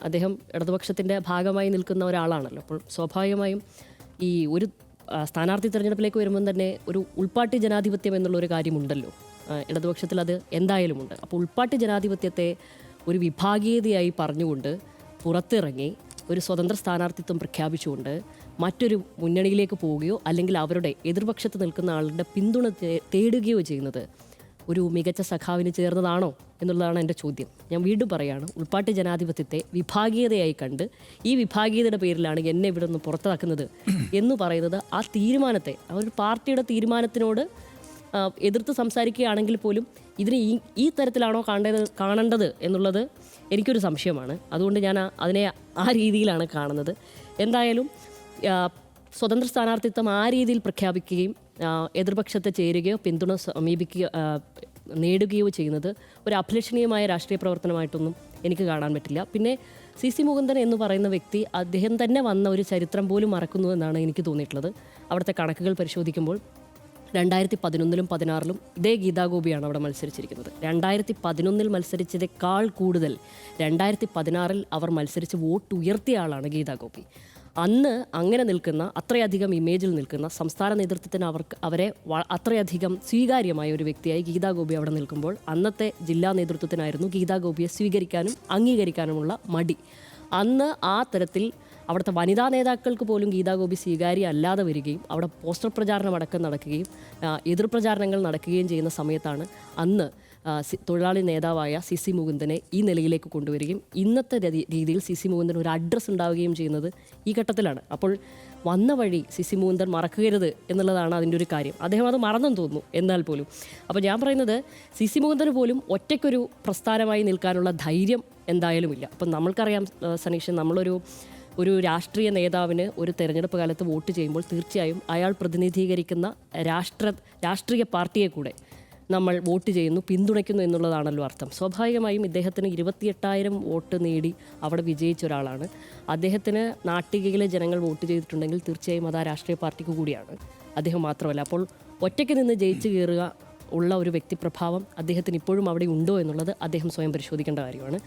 അദ്ദേഹം ഇടതുപക്ഷത്തിൻ്റെ ഭാഗമായി നിൽക്കുന്ന ഒരാളാണല്ലോ. അപ്പോൾ സ്വാഭാവികമായും ഈ ഒരു സ്ഥാനാർത്ഥി തിരഞ്ഞെടുപ്പിലേക്ക് വരുമ്പം തന്നെ ഒരു ഉൾപ്പാട്ടി ജനാധിപത്യം എന്നുള്ളൊരു കാര്യമുണ്ടല്ലോ. ഇടതുപക്ഷത്തിൽ അത് എന്തായാലുമുണ്ട്. അപ്പോൾ ഉൾപ്പാട്ടി ജനാധിപത്യത്തെ ഒരു വിഭാഗീയതയായി പറഞ്ഞുകൊണ്ട് പുറത്തിറങ്ങി ഒരു സ്വതന്ത്ര സ്ഥാനാർത്ഥിത്വം പ്രഖ്യാപിച്ചുകൊണ്ട് മറ്റൊരു മുന്നണിയിലേക്ക് പോവുകയോ അല്ലെങ്കിൽ അവരുടെ എതിർപക്ഷത്ത് നിൽക്കുന്ന ആളുടെ പിന്തുണ തേടുകയോ ചെയ്യുന്നത് ഒരു മികച്ച സഖാവിന് ചേർന്നതാണോ എന്നുള്ളതാണ് എൻ്റെ ചോദ്യം. ഞാൻ വീണ്ടും പറയുകയാണ്, ഉൾപ്പാട്ടി ജനാധിപത്യത്തെ വിഭാഗീയതയായി കണ്ട് ഈ വിഭാഗീയതയുടെ പേരിലാണ് എന്നെ ഇവിടെ നിന്ന് പുറത്താക്കുന്നത് എന്ന് പറയുന്നത് ആ തീരുമാനത്തെ, ആ ഒരു പാർട്ടിയുടെ തീരുമാനത്തിനോട് എതിർത്ത് സംസാരിക്കുകയാണെങ്കിൽ പോലും ഇതിന് ഈ തരത്തിലാണോ കാണേണ്ടത് എന്നുള്ളത് എനിക്കൊരു സംശയമാണ്. അതുകൊണ്ട് ഞാൻ അതിനെ ആ രീതിയിലാണ് കാണുന്നത്. എന്തായാലും സ്വതന്ത്ര സ്ഥാനാർത്ഥിത്വം ആ രീതിയിൽ പ്രഖ്യാപിക്കുകയും എതിർപക്ഷത്തെ ചേരുകയോ പിന്തുണ സമീപിക്കുകയോ നേടുകയോ ചെയ്യുന്നത് ഒരു അഭിലഷണീയമായ രാഷ്ട്രീയ പ്രവർത്തനമായിട്ടൊന്നും എനിക്ക് കാണാൻ പറ്റില്ല. പിന്നെ സി മുകുന്ദൻ എന്ന് പറയുന്ന വ്യക്തി അദ്ദേഹം തന്നെ വന്ന ഒരു ചരിത്രം പോലും മറക്കുന്നു എന്നാണ് എനിക്ക് തോന്നിയിട്ടുള്ളത്. അവിടുത്തെ കണക്കുകൾ പരിശോധിക്കുമ്പോൾ 2011-ലും 2016-ലും ഇതേ ഗീതാഗോപിയാണ് അവിടെ മത്സരിച്ചിരിക്കുന്നത്. 2011-ൽ മത്സരിച്ചതേക്കാൾ കൂടുതൽ 2016-ൽ അവർ മത്സരിച്ച് വോട്ട് ഉയർത്തിയ ആളാണ് ഗീതാഗോപി. അന്ന് അങ്ങനെ നിൽക്കുന്ന, അത്രയധികം ഇമേജിൽ നിൽക്കുന്ന സംസ്ഥാന നേതൃത്വത്തിന് അവരെ അത്രയധികം സ്വീകാര്യമായ ഒരു വ്യക്തിയായി ഗീതാഗോപി അവിടെ നിൽക്കുമ്പോൾ അന്നത്തെ ജില്ലാ നേതൃത്വത്തിനായിരുന്നു ഗീതാഗോപിയെ സ്വീകരിക്കാനും അംഗീകരിക്കാനുമുള്ള മടി. അന്ന് ആ തരത്തിൽ അവിടുത്തെ വനിതാ നേതാക്കൾക്ക് പോലും ഗീതാഗോപി സ്വീകാര്യ അല്ലാതെ വരികയും അവിടെ പോസ്റ്റർ പ്രചാരണം അടക്കം നടക്കുകയും എതിർപ്രചാരണങ്ങൾ നടക്കുകയും ചെയ്യുന്ന സമയത്താണ് അന്ന് തൊഴിലാളി നേതാവായ സി മുകുന്ദനെ ഈ നിലയിലേക്ക് കൊണ്ടുവരികയും ഇന്നത്തെ രീതിയിൽ സി മുകുന്ദൻ ഒരു അഡ്രസ്സ് ഉണ്ടാവുകയും ചെയ്യുന്നത് ഈ ഘട്ടത്തിലാണ്. അപ്പോൾ വന്ന വഴി സി മുകുന്ദൻ മറക്കരുത് എന്നുള്ളതാണ് അതിൻ്റെ ഒരു കാര്യം. അദ്ദേഹം അത് മറന്നെന്ന് തോന്നുന്നു എന്നാൽ പോലും. അപ്പോൾ ഞാൻ പറയുന്നത് സി മുകുന്ദന് പോലും ഒറ്റയ്ക്കൊരു പ്രസ്ഥാനമായി നിൽക്കാനുള്ള ധൈര്യം എന്തായാലും ഇല്ല. അപ്പം നമ്മൾക്കറിയാം സനീഷൻ, ഒരു രാഷ്ട്രീയ നേതാവിന് ഒരു തെരഞ്ഞെടുപ്പ് കാലത്ത് വോട്ട് ചെയ്യുമ്പോൾ തീർച്ചയായും അയാൾ പ്രതിനിധീകരിക്കുന്ന രാഷ്ട്രീയ പാർട്ടിയെ കൂടെ നമ്മൾ വോട്ട് ചെയ്യുന്നു, പിന്തുണയ്ക്കുന്നു എന്നുള്ളതാണല്ലോ അർത്ഥം. സ്വാഭാവികമായും ഇദ്ദേഹത്തിന് 28,000 വോട്ട് നേടി അവിടെ വിജയിച്ച ഒരാളാണ്. അദ്ദേഹത്തിന് നാട്ടികയിലെ ജനങ്ങൾ വോട്ട് ചെയ്തിട്ടുണ്ടെങ്കിൽ തീർച്ചയായും അത് ആ രാഷ്ട്രീയ പാർട്ടിക്ക് കൂടിയാണ്, അദ്ദേഹം മാത്രമല്ല. അപ്പോൾ ഒറ്റയ്ക്ക് നിന്ന് ജയിച്ചു കയറുക ഉള്ള ഒരു വ്യക്തിപ്രഭാവം അദ്ദേഹത്തിന് ഇപ്പോഴും അവിടെ ഉണ്ടോ എന്നുള്ളത് അദ്ദേഹം സ്വയം പരിശോധിക്കേണ്ട കാര്യമാണ്.